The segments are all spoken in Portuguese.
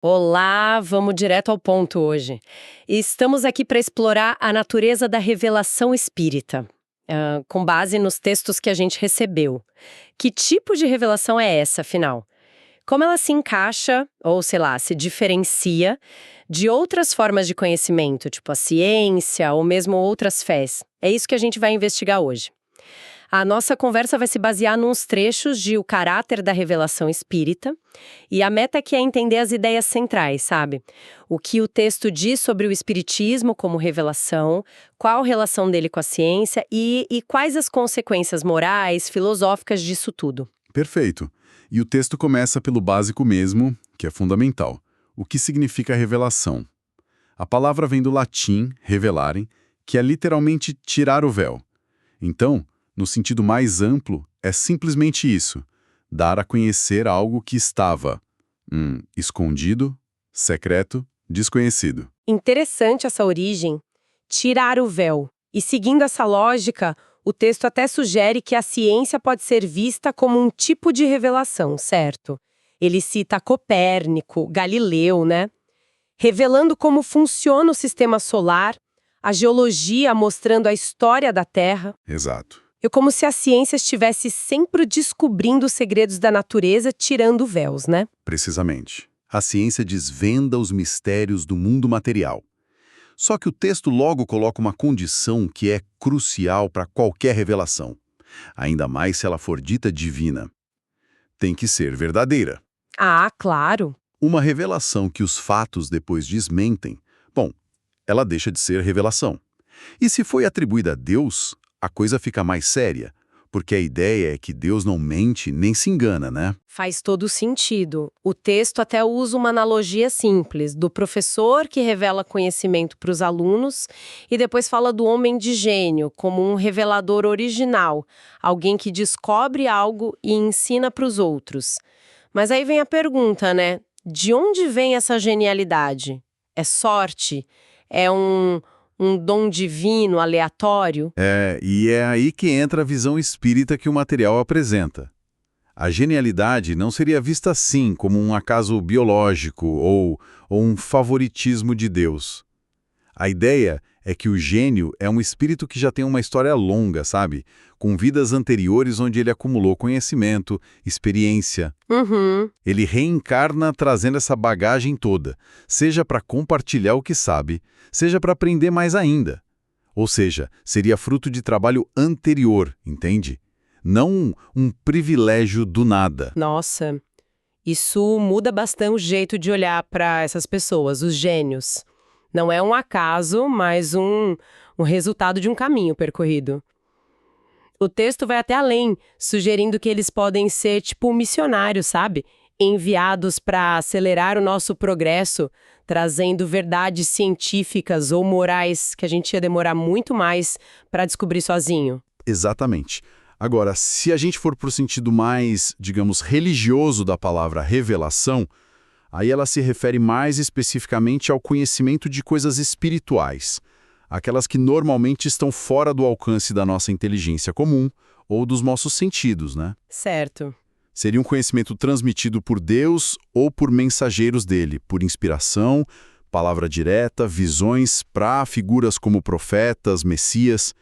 Olá, vamos direto ao ponto hoje. Estamos aqui para explorar a natureza da revelação espírita, com base nos textos que a gente recebeu. Que tipo de revelação é essa, afinal? Como ela se encaixa, ou sei lá, se diferencia de outras formas de conhecimento, tipo a ciência ou mesmo outras fés? É isso que a gente vai investigar hoje. A nossa conversa vai se basear nos trechos de O Caráter da Revelação Espírita, e a meta aqui é entender as ideias centrais, sabe? O que o texto diz sobre o espiritismo como revelação, qual a relação dele com a ciência e quais as consequências morais, filosóficas disso tudo. Perfeito. E o texto começa pelo básico mesmo, que é fundamental. O que significa revelação? A palavra vem do latim, revelarem, que é literalmente tirar o véu. Então, no sentido mais amplo, é simplesmente isso: dar a conhecer algo que estava escondido, secreto, desconhecido. Interessante essa origem, tirar o véu. E seguindo essa lógica, o texto até sugere que a ciência pode ser vista como um tipo de revelação, certo? Ele cita Copérnico, Galileu, né? Revelando como funciona o sistema solar, a geologia mostrando a história da Terra. Exato. É como se a ciência estivesse sempre descobrindo os segredos da natureza, tirando véus, né? Precisamente. A ciência desvenda os mistérios do mundo material. Só que o texto logo coloca uma condição que é crucial para qualquer revelação, ainda mais se ela for dita divina. Tem que ser verdadeira. Ah, claro. Uma revelação que os fatos depois desmentem, bom, ela deixa de ser revelação. E se foi atribuída a Deus, a coisa fica mais séria, porque a ideia é que Deus não mente nem se engana, né? Faz todo sentido. O texto até usa uma analogia simples, do professor que revela conhecimento para os alunos e depois fala do homem de gênio como um revelador original, alguém que descobre algo e ensina para os outros. Mas aí vem a pergunta, né? De onde vem essa genialidade? É sorte? É um dom divino, aleatório? E é aí que entra a visão espírita que o material apresenta. A genialidade não seria vista assim, como um acaso biológico ou um favoritismo de Deus. A ideia é que o gênio é um espírito que já tem uma história longa, sabe? Com vidas anteriores onde ele acumulou conhecimento, experiência. Uhum. Ele reencarna trazendo essa bagagem toda, seja para compartilhar o que sabe, seja para aprender mais ainda. Ou seja, seria fruto de trabalho anterior, entende? Não um privilégio do nada. Nossa, isso muda bastante o jeito de olhar para essas pessoas, os gênios. Não é um acaso, mas um resultado de um caminho percorrido. O texto vai até além, sugerindo que eles podem ser tipo missionários, sabe? Enviados para acelerar o nosso progresso, trazendo verdades científicas ou morais que a gente ia demorar muito mais para descobrir sozinho. Exatamente. Agora, se a gente for para o sentido mais, digamos, religioso da palavra revelação, aí ela se refere mais especificamente ao conhecimento de coisas espirituais, aquelas que normalmente estão fora do alcance da nossa inteligência comum ou dos nossos sentidos, né? Certo. Seria um conhecimento transmitido por Deus ou por mensageiros dele, por inspiração, palavra direta, visões para figuras como profetas, messias.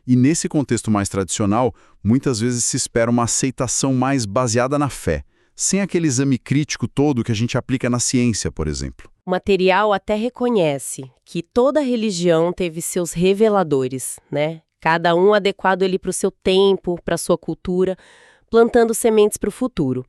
E nesse contexto mais tradicional, muitas vezes se espera uma aceitação mais baseada na fé, sem aquele exame crítico todo que a gente aplica na ciência, por exemplo. O material até reconhece que toda religião teve seus reveladores, né? Cada um adequado ele para o seu tempo, para a sua cultura, plantando sementes para o futuro.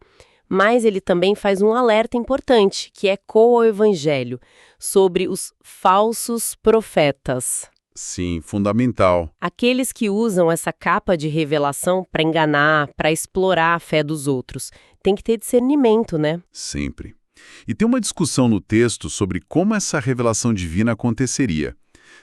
Mas ele também faz um alerta importante, que ecoa ao Evangelho, sobre os falsos profetas. Sim, fundamental. Aqueles que usam essa capa de revelação para enganar, para explorar a fé dos outros. Tem que ter discernimento, né? Sempre. E tem uma discussão no texto sobre como essa revelação divina aconteceria.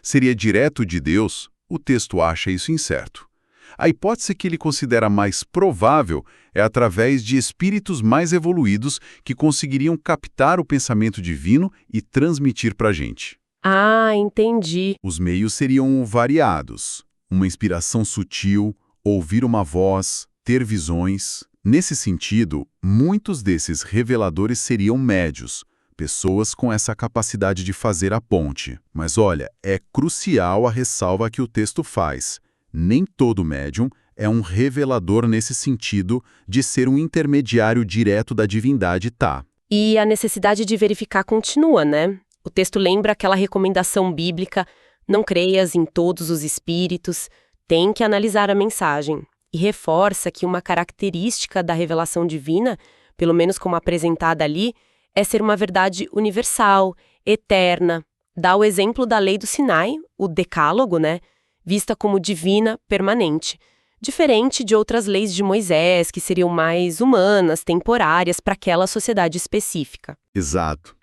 Seria direto de Deus? O texto acha isso incerto. A hipótese que ele considera mais provável é através de espíritos mais evoluídos que conseguiriam captar o pensamento divino e transmitir para a gente. Ah, entendi. Os meios seriam variados. Uma inspiração sutil, ouvir uma voz, ter visões. Nesse sentido, muitos desses reveladores seriam médios, pessoas com essa capacidade de fazer a ponte. Mas olha, é crucial a ressalva que o texto faz. Nem todo médium é um revelador nesse sentido de ser um intermediário direto da divindade, tá? E a necessidade de verificar continua, né? O texto lembra aquela recomendação bíblica: não creias em todos os espíritos, tem que analisar a mensagem. E reforça que uma característica da revelação divina, pelo menos como apresentada ali, é ser uma verdade universal, eterna. Dá o exemplo da lei do Sinai, o Decálogo, né? Vista como divina, permanente. Diferente de outras leis de Moisés, que seriam mais humanas, temporárias, para aquela sociedade específica. Exato.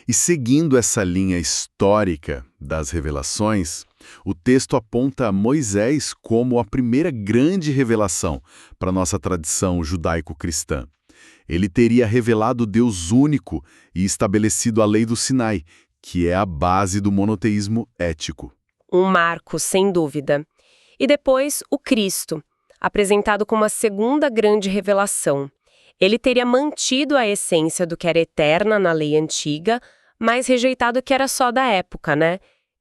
E seguindo essa linha histórica das revelações, o texto aponta Moisés como a primeira grande revelação para a nossa tradição judaico-cristã. Ele teria revelado Deus único e estabelecido a lei do Sinai, que é a base do monoteísmo ético. Um marco, sem dúvida. E depois, o Cristo, apresentado como a segunda grande revelação. Ele teria mantido a essência do que era eterna na lei antiga, mas rejeitado o que era só da época, né?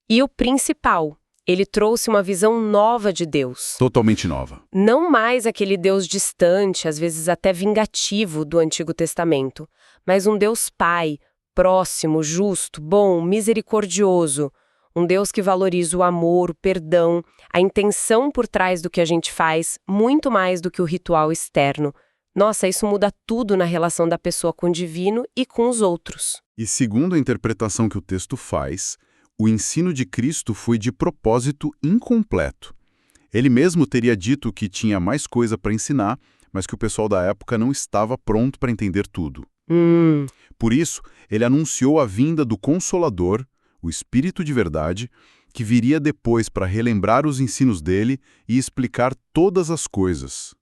E o principal, ele trouxe uma visão nova de Deus. Totalmente nova. Não mais aquele Deus distante, às vezes até vingativo do Antigo Testamento, mas um Deus Pai, próximo, justo, bom, misericordioso. Um Deus que valoriza o amor, o perdão, a intenção por trás do que a gente faz, muito mais do que o ritual externo. Nossa, isso muda tudo na relação da pessoa com o divino e com os outros. E segundo a interpretação que o texto faz, o ensino de Cristo foi de propósito incompleto. Ele mesmo teria dito que tinha mais coisa para ensinar, mas que o pessoal da época não estava pronto para entender tudo. Por isso, ele anunciou a vinda do Consolador, o Espírito de Verdade, que viria depois para relembrar os ensinos dele e explicar todas as coisas.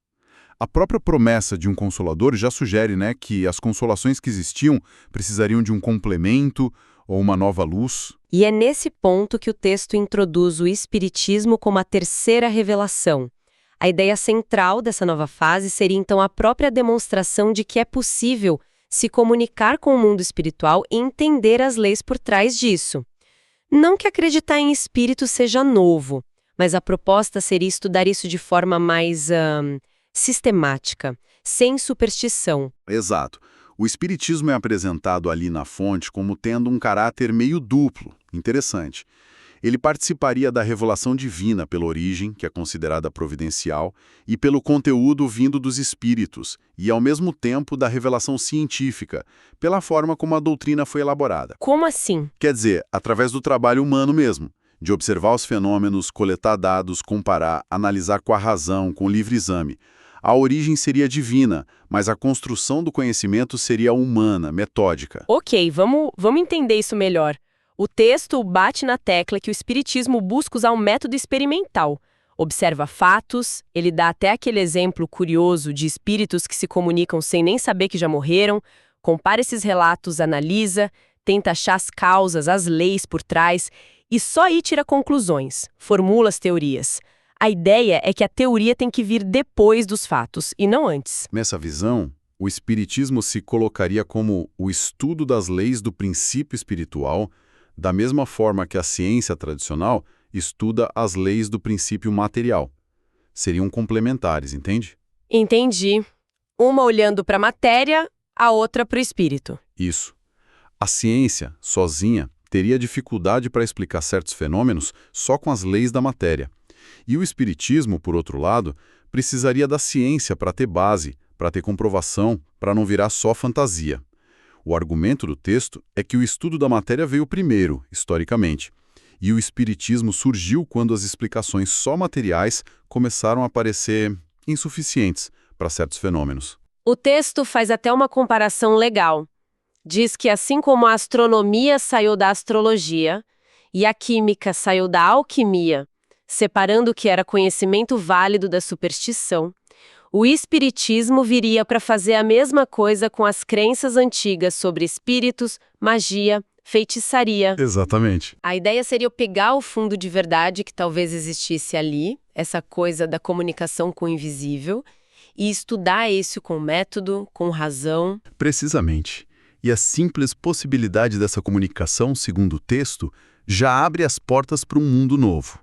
A própria promessa de um Consolador já sugere, que as consolações que existiam precisariam de um complemento ou uma nova luz. E é nesse ponto que o texto introduz o Espiritismo como a terceira revelação. A ideia central dessa nova fase seria então a própria demonstração de que é possível se comunicar com o mundo espiritual e entender as leis por trás disso. Não que acreditar em espírito seja novo, mas a proposta seria estudar isso de forma mais sistemática, sem superstição. Exato. O Espiritismo é apresentado ali na fonte como tendo um caráter meio duplo. Interessante. Ele participaria da revelação divina pela origem, que é considerada providencial, e pelo conteúdo vindo dos espíritos, e ao mesmo tempo da revelação científica, pela forma como a doutrina foi elaborada. Como assim? Quer dizer, através do trabalho humano mesmo, de observar os fenômenos, coletar dados, comparar, analisar com a razão, com o livre exame. A origem seria divina, mas a construção do conhecimento seria humana, metódica. Ok, vamos entender isso melhor. O texto bate na tecla que o Espiritismo busca usar um método experimental. Observa fatos, ele dá até aquele exemplo curioso de espíritos que se comunicam sem nem saber que já morreram, compara esses relatos, analisa, tenta achar as causas, as leis por trás, e só aí tira conclusões, formula as teorias. A ideia é que a teoria tem que vir depois dos fatos, e não antes. Nessa visão, o Espiritismo se colocaria como o estudo das leis do princípio espiritual, da mesma forma que a ciência tradicional estuda as leis do princípio material. Seriam complementares, entende? Entendi. Uma olhando para a matéria, a outra para o espírito. Isso. A ciência, sozinha, teria dificuldade para explicar certos fenômenos só com as leis da matéria. E o Espiritismo, por outro lado, precisaria da ciência para ter base, para ter comprovação, para não virar só fantasia. O argumento do texto é que o estudo da matéria veio primeiro, historicamente, e o Espiritismo surgiu quando as explicações só materiais começaram a parecer insuficientes para certos fenômenos. O texto faz até uma comparação legal. Diz que assim como a astronomia saiu da astrologia e a química saiu da alquimia, separando o que era conhecimento válido da superstição, o Espiritismo viria para fazer a mesma coisa com as crenças antigas sobre espíritos, magia, feitiçaria. Exatamente. A ideia seria pegar o fundo de verdade que talvez existisse ali, essa coisa da comunicação com o invisível, e estudar isso com método, com razão. Precisamente. E a simples possibilidade dessa comunicação, segundo o texto, já abre as portas para um mundo novo.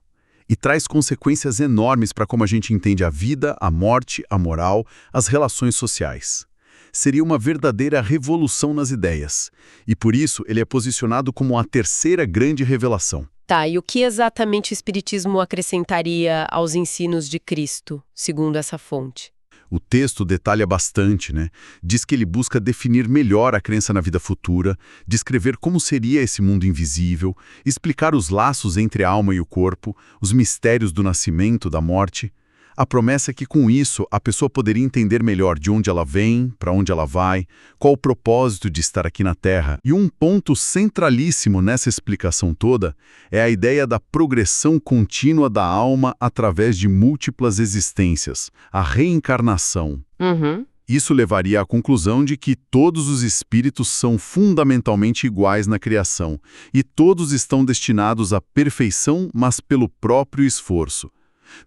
E traz consequências enormes para como a gente entende a vida, a morte, a moral, as relações sociais. Seria uma verdadeira revolução nas ideias. E por isso ele é posicionado como a terceira grande revelação. Tá, e o que exatamente o Espiritismo acrescentaria aos ensinos de Cristo, segundo essa fonte? O texto detalha bastante, né? Diz que ele busca definir melhor a crença na vida futura, descrever como seria esse mundo invisível, explicar os laços entre a alma e o corpo, os mistérios do nascimento, da morte. A promessa é que com isso a pessoa poderia entender melhor de onde ela vem, para onde ela vai, qual o propósito de estar aqui na Terra. E um ponto centralíssimo nessa explicação toda é a ideia da progressão contínua da alma através de múltiplas existências, a reencarnação. Isso levaria à conclusão de que todos os espíritos são fundamentalmente iguais na criação, e todos estão destinados à perfeição, mas pelo próprio esforço.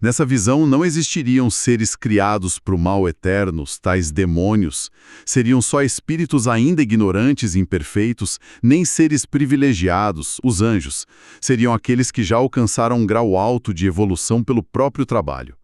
Nessa visão, não existiriam seres criados para o mal eternos, tais demônios. Seriam só espíritos ainda ignorantes e imperfeitos, nem seres privilegiados, os anjos. Seriam aqueles que já alcançaram um grau alto de evolução pelo próprio trabalho.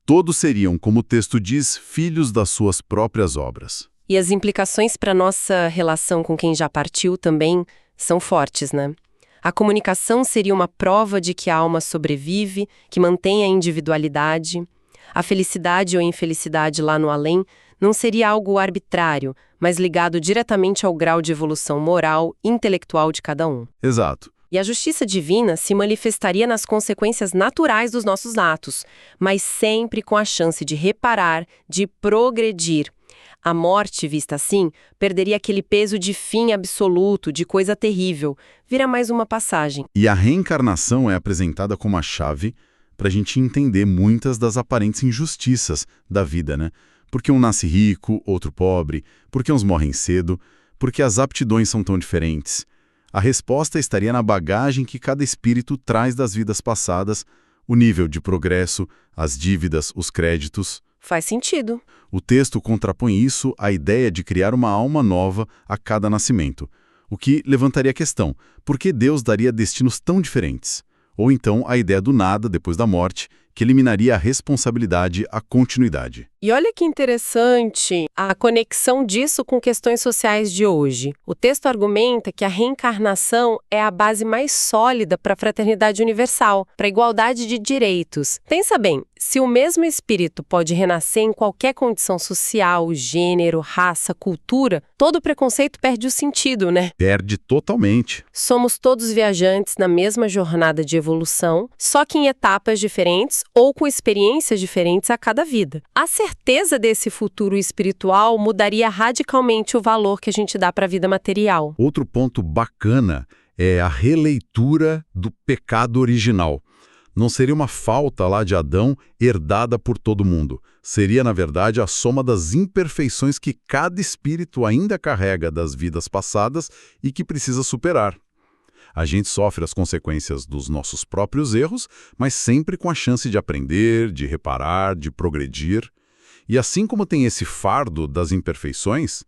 Todos seriam, como o texto diz, filhos das suas próprias obras. E as implicações para nossa relação com quem já partiu também são fortes, né? A comunicação seria uma prova de que a alma sobrevive, que mantém a individualidade. A felicidade ou infelicidade lá no além não seria algo arbitrário, mas ligado diretamente ao grau de evolução moral e intelectual de cada um. Exato. E a justiça divina se manifestaria nas consequências naturais dos nossos atos, mas sempre com a chance de reparar, de progredir. A morte, vista assim, perderia aquele peso de fim absoluto, de coisa terrível. Vira mais uma passagem. E a reencarnação é apresentada como a chave para a gente entender muitas das aparentes injustiças da vida, né? Porque um nasce rico, outro pobre, porque uns morrem cedo, porque as aptidões são tão diferentes. A resposta estaria na bagagem que cada espírito traz das vidas passadas, o nível de progresso, as dívidas, os créditos. Faz sentido. O texto contrapõe isso à ideia de criar uma alma nova a cada nascimento, o que levantaria a questão: por que Deus daria destinos tão diferentes? Ou então a ideia do nada depois da morte, que eliminaria a responsabilidade, a continuidade. E olha que interessante a conexão disso com questões sociais de hoje. O texto argumenta que a reencarnação é a base mais sólida para a fraternidade universal, para a igualdade de direitos. Pensa bem, se o mesmo espírito pode renascer em qualquer condição social, gênero, raça, cultura, todo preconceito perde o sentido, né? Perde totalmente. Somos todos viajantes na mesma jornada de evolução, só que em etapas diferentes ou com experiências diferentes a cada vida. A certeza desse futuro espiritual mudaria radicalmente o valor que a gente dá para a vida material. Outro ponto bacana é a releitura do pecado original. Não seria uma falta lá de Adão herdada por todo mundo. Seria, na verdade, a soma das imperfeições que cada espírito ainda carrega das vidas passadas e que precisa superar. A gente sofre as consequências dos nossos próprios erros, mas sempre com a chance de aprender, de reparar, de progredir. E assim como tem esse fardo das imperfeições,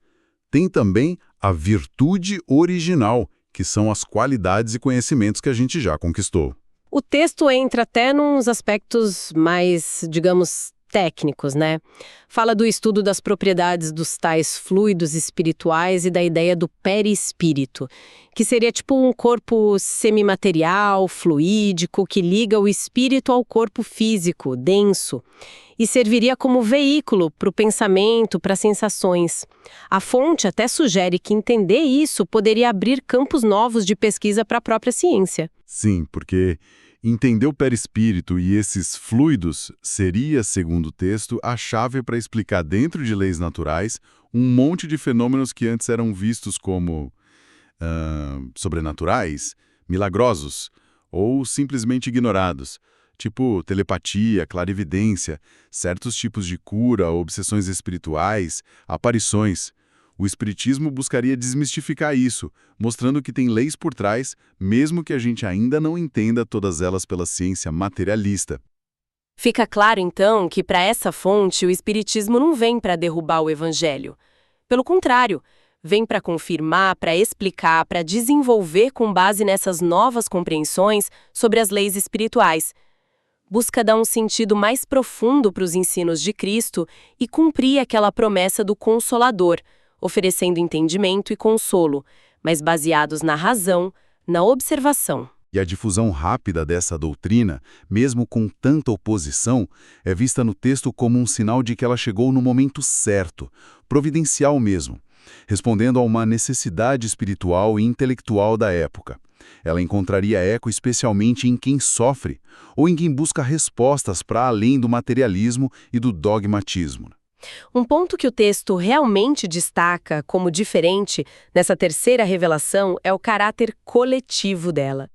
tem também a virtude original, que são as qualidades e conhecimentos que a gente já conquistou. O texto entra até nos aspectos mais, digamos, técnicos, né? Fala do estudo das propriedades dos tais fluidos espirituais e da ideia do perispírito, que seria tipo um corpo semimaterial, fluídico, que liga o espírito ao corpo físico, denso, e serviria como veículo para o pensamento, para as sensações. A fonte até sugere que entender isso poderia abrir campos novos de pesquisa para a própria ciência. Sim, porque entender o perispírito e esses fluidos seria, segundo o texto, a chave para explicar dentro de leis naturais um monte de fenômenos que antes eram vistos como sobrenaturais, milagrosos ou simplesmente ignorados, tipo telepatia, clarividência, certos tipos de cura, obsessões espirituais, aparições. O espiritismo buscaria desmistificar isso, mostrando que tem leis por trás, mesmo que a gente ainda não entenda todas elas pela ciência materialista. Fica claro, então, que para essa fonte o espiritismo não vem para derrubar o evangelho. Pelo contrário, vem para confirmar, para explicar, para desenvolver com base nessas novas compreensões sobre as leis espirituais. Busca dar um sentido mais profundo para os ensinos de Cristo e cumprir aquela promessa do Consolador, oferecendo entendimento e consolo, mas baseados na razão, na observação. E a difusão rápida dessa doutrina, mesmo com tanta oposição, é vista no texto como um sinal de que ela chegou no momento certo, providencial mesmo, respondendo a uma necessidade espiritual e intelectual da época. Ela encontraria eco especialmente em quem sofre, ou em quem busca respostas para além do materialismo e do dogmatismo. Um ponto que o texto realmente destaca como diferente nessa terceira revelação é o caráter coletivo dela.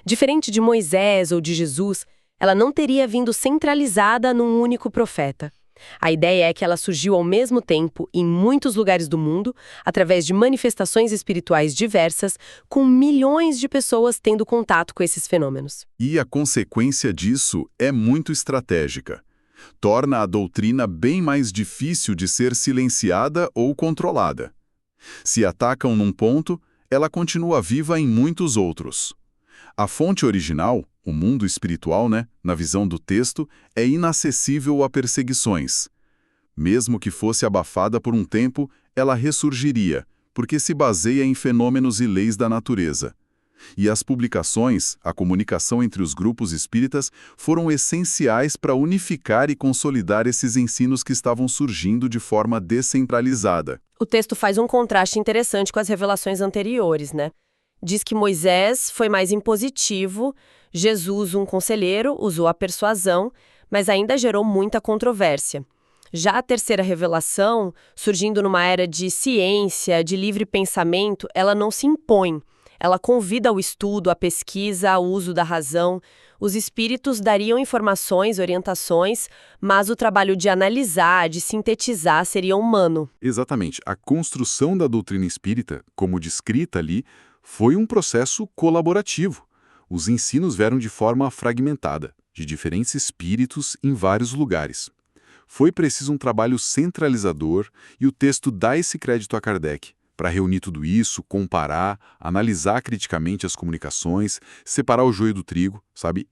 Diferente de Moisés ou de Jesus, ela não teria vindo centralizada num único profeta. A ideia é que ela surgiu ao mesmo tempo em muitos lugares do mundo, através de manifestações espirituais diversas, com milhões de pessoas tendo contato com esses fenômenos. E a consequência disso é muito estratégica. Torna a doutrina bem mais difícil de ser silenciada ou controlada. Se atacam num ponto, ela continua viva em muitos outros. A fonte original, o mundo espiritual, na visão do texto, é inacessível a perseguições. Mesmo que fosse abafada por um tempo, ela ressurgiria, porque se baseia em fenômenos e leis da natureza. E as publicações, a comunicação entre os grupos espíritas, foram essenciais para unificar e consolidar esses ensinos que estavam surgindo de forma descentralizada. O texto faz um contraste interessante com as revelações anteriores, Diz que Moisés foi mais impositivo, Jesus, um conselheiro, usou a persuasão, mas ainda gerou muita controvérsia. Já a terceira revelação, surgindo numa era de ciência, de livre pensamento, ela não se impõe. Ela convida ao estudo, à pesquisa, ao uso da razão. Os espíritos dariam informações, orientações, mas o trabalho de analisar, de sintetizar seria humano. Exatamente. A construção da doutrina espírita, como descrita ali, foi um processo colaborativo. Os ensinos vieram de forma fragmentada, de diferentes espíritos em vários lugares. Foi preciso um trabalho centralizador e o texto dá esse crédito a Kardec, para reunir tudo isso, comparar, analisar criticamente as comunicações, separar o joio do trigo,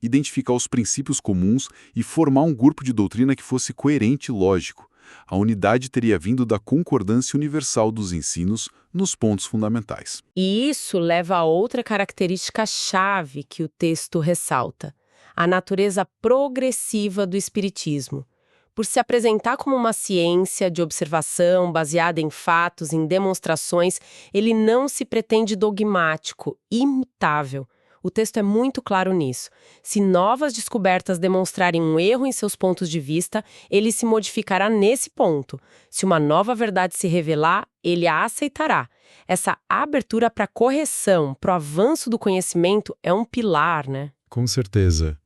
identificar os princípios comuns e formar um grupo de doutrina que fosse coerente e lógico. A unidade teria vindo da concordância universal dos ensinos nos pontos fundamentais. E isso leva a outra característica-chave que o texto ressalta: a natureza progressiva do espiritismo. Por se apresentar como uma ciência de observação baseada em fatos, em demonstrações, ele não se pretende dogmático, imutável. O texto é muito claro nisso. Se novas descobertas demonstrarem um erro em seus pontos de vista, ele se modificará nesse ponto. Se uma nova verdade se revelar, ele a aceitará. Essa abertura para correção, para o avanço do conhecimento é um pilar, Com certeza.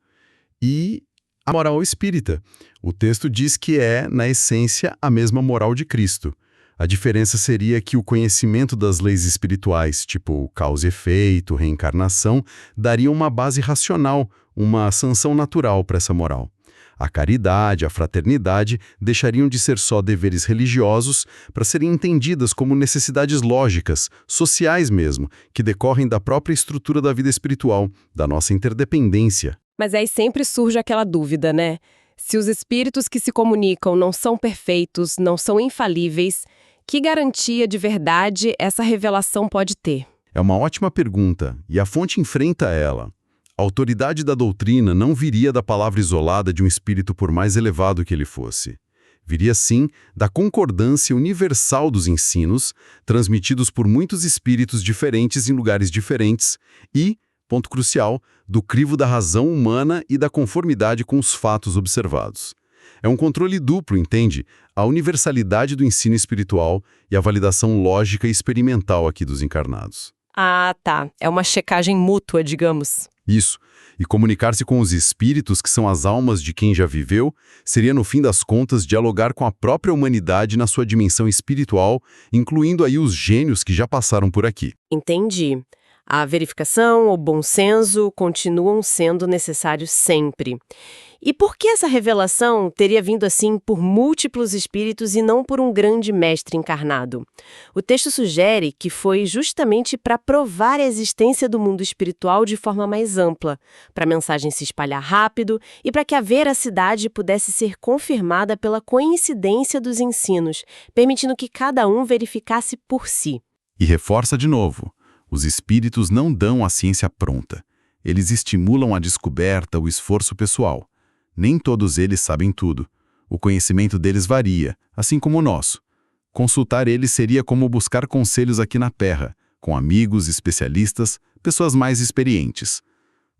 E a moral espírita. O texto diz que é, na essência, a mesma moral de Cristo. A diferença seria que o conhecimento das leis espirituais, tipo causa e efeito, reencarnação, daria uma base racional, uma sanção natural para essa moral. A caridade, a fraternidade deixariam de ser só deveres religiosos para serem entendidas como necessidades lógicas, sociais mesmo, que decorrem da própria estrutura da vida espiritual, da nossa interdependência. Mas aí sempre surge aquela dúvida, Se os espíritos que se comunicam não são perfeitos, não são infalíveis, que garantia de verdade essa revelação pode ter? É uma ótima pergunta, e a fonte enfrenta ela. A autoridade da doutrina não viria da palavra isolada de um espírito por mais elevado que ele fosse. Viria, sim, da concordância universal dos ensinos, transmitidos por muitos espíritos diferentes em lugares diferentes, e, ponto crucial, do crivo da razão humana e da conformidade com os fatos observados. É um controle duplo, entende? A universalidade do ensino espiritual e a validação lógica e experimental aqui dos encarnados. Ah, tá. É uma checagem mútua, digamos. Isso. E comunicar-se com os espíritos, que são as almas de quem já viveu, seria, no fim das contas, dialogar com a própria humanidade na sua dimensão espiritual, incluindo aí os gênios que já passaram por aqui. Entendi. A verificação, o bom senso continuam sendo necessários sempre. E por que essa revelação teria vindo assim por múltiplos espíritos e não por um grande mestre encarnado? O texto sugere que foi justamente para provar a existência do mundo espiritual de forma mais ampla, para a mensagem se espalhar rápido e para que a veracidade pudesse ser confirmada pela coincidência dos ensinos, permitindo que cada um verificasse por si. E reforça de novo, os espíritos não dão a ciência pronta. Eles estimulam a descoberta, o esforço pessoal. Nem todos eles sabem tudo. O conhecimento deles varia, assim como o nosso. Consultar eles seria como buscar conselhos aqui na Terra, com amigos, especialistas, pessoas mais experientes.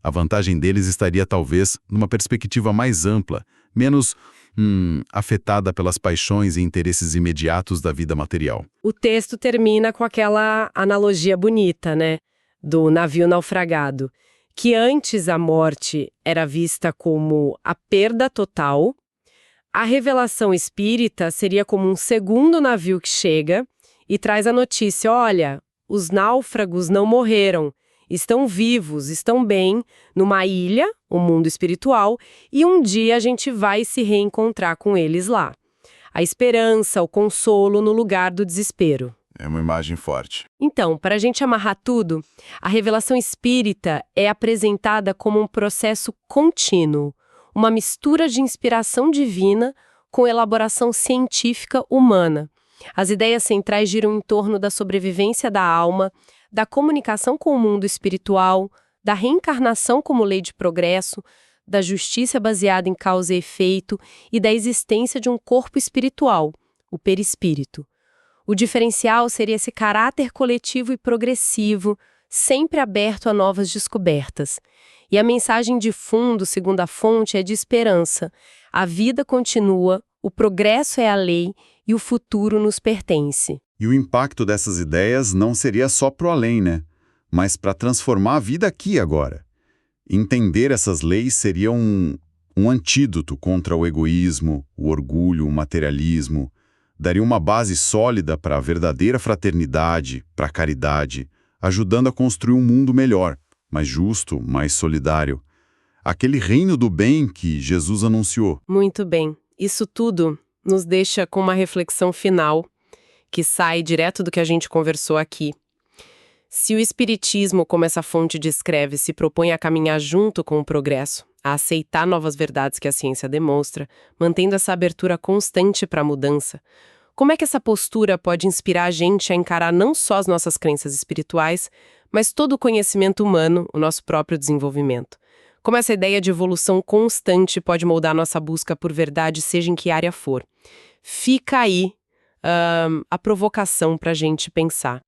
A vantagem deles estaria talvez numa perspectiva mais ampla, menos afetada pelas paixões e interesses imediatos da vida material. O texto termina com aquela analogia bonita, né? Do navio naufragado, que antes a morte era vista como a perda total, a revelação espírita seria como um segundo navio que chega e traz a notícia: olha, os náufragos não morreram, estão vivos, estão bem, numa ilha, o mundo espiritual, e um dia a gente vai se reencontrar com eles lá. A esperança, o consolo no lugar do desespero. É uma imagem forte. Então, para a gente amarrar tudo, a revelação espírita é apresentada como um processo contínuo, uma mistura de inspiração divina com elaboração científica humana. As ideias centrais giram em torno da sobrevivência da alma, da comunicação com o mundo espiritual, da reencarnação como lei de progresso, da justiça baseada em causa e efeito e da existência de um corpo espiritual, o perispírito. O diferencial seria esse caráter coletivo e progressivo, sempre aberto a novas descobertas. E a mensagem de fundo, segundo a fonte, é de esperança. A vida continua, o progresso é a lei e o futuro nos pertence. E o impacto dessas ideias não seria só pro além, né? Mas para transformar a vida aqui agora. Entender essas leis seria um antídoto contra o egoísmo, o orgulho, o materialismo. Daria uma base sólida para a verdadeira fraternidade, para a caridade, ajudando a construir um mundo melhor, mais justo, mais solidário. Aquele reino do bem que Jesus anunciou. Muito bem. Isso tudo nos deixa com uma reflexão final, que sai direto do que a gente conversou aqui. Se o Espiritismo, como essa fonte descreve, se propõe a caminhar junto com o progresso, a aceitar novas verdades que a ciência demonstra, mantendo essa abertura constante para a mudança, como é que essa postura pode inspirar a gente a encarar não só as nossas crenças espirituais, mas todo o conhecimento humano, o nosso próprio desenvolvimento? Como essa ideia de evolução constante pode moldar nossa busca por verdade, seja em que área for? Fica aí a provocação para a gente pensar.